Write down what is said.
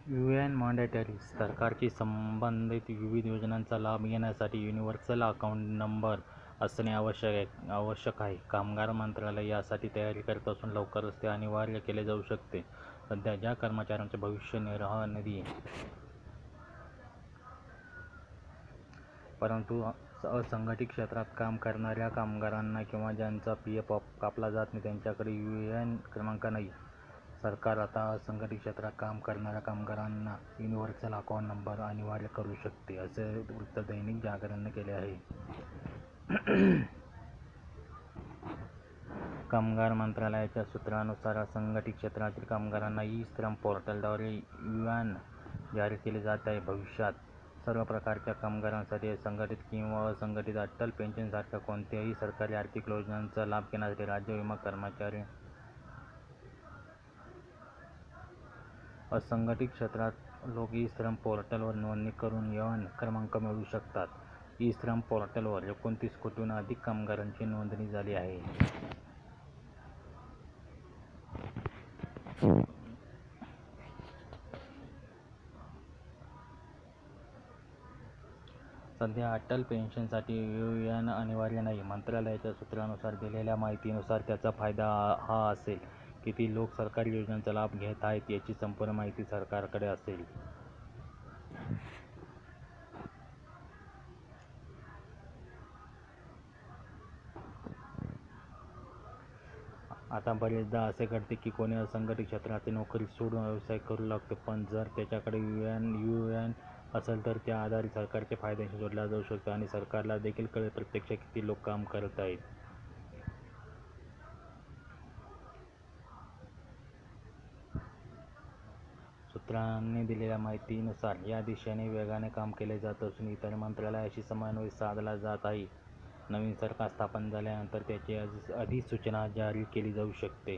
UN mandatory सरकारची संबंधित विविध योजनांचा लाभ घेण्यासाठी युनिव्हर्सल अकाउंट नंबर असणे आवश्यक आहे. कामगार मंत्रालय यासाठी तयारी करत असून लवकरच ते अनिवार्य केले जाऊ शकते. सध्या ज्या कर्मचाऱ्यांचे भविष्य निर्वाह निधी परंतु असंघटित क्षेत्रात काम करणाऱ्या कामगारांना किंवा ज्यांचा पीएफ कापला जात नाही त्यांच्याकडे युएन क्रमांक नाही. सरकार आता असंघटित क्षेत्रात काम करणाऱ्या कामगारांना युनिव्हर्सल अकाउंट नंबर अनिवार्य करू शकते, असे वृत्त दैनिक जागरणने केले आहे. कामगार मंत्रालयाच्या सूत्रानुसार असंघटित क्षेत्रातील कामगारांना ई-श्रम पोर्टलद्वारे युएन जारी केले जात आहे. भविष्यात सर्व प्रकारच्या कामगारांसाठी संघटित किंवा असंघटित अटल पेन्शनसारख्या कोणत्याही सरकारी आर्थिक योजनांचा लाभ घेण्यासाठी राज्य विमा कर्मचारी असंघटित क्षेत्रात लोक ई-श्रम पोर्टलवर नोंदणी करून युएन क्रमांक मिळवू शकतात. ई-श्रम पोर्टलवर 29 कोटीहून अधिक कामगारांची नोंदणी झाली आहे. सध्या अटल पेन्शनसाठी युएन अनिवार्य नाही. मंत्रालयाच्या सूत्रानुसार दिलेल्या माहितीनुसार त्याचा फायदा हा असेल की किती लोक सरकारी योजनांचा लाभ घेत आहेत याची संपूर्ण माहिती सरकारकडे असेल. आता बरेचदा असे घडते की कोणी असंघटित क्षेत्रातील नोकरी सोडून व्यवसाय करू लागतो, पण जर त्याच्याकडे युएन असेल तर त्या आधारे सरकारचे फायद्याशी जोडला जाऊ शकतो आणि सरकारला देखील कळेल प्रत्यक्षात किती लोक काम करत आहेत. सूत्रांनी दिलेल्या माहितीनुसार या दिशेने वेगाने काम केले जात असून इतर मंत्रालयाशी समन्वय साधला जात आहे. नवीन सरकार स्थापन झाल्यानंतर त्याची अधिसूचना जारी केली जाऊ शकते.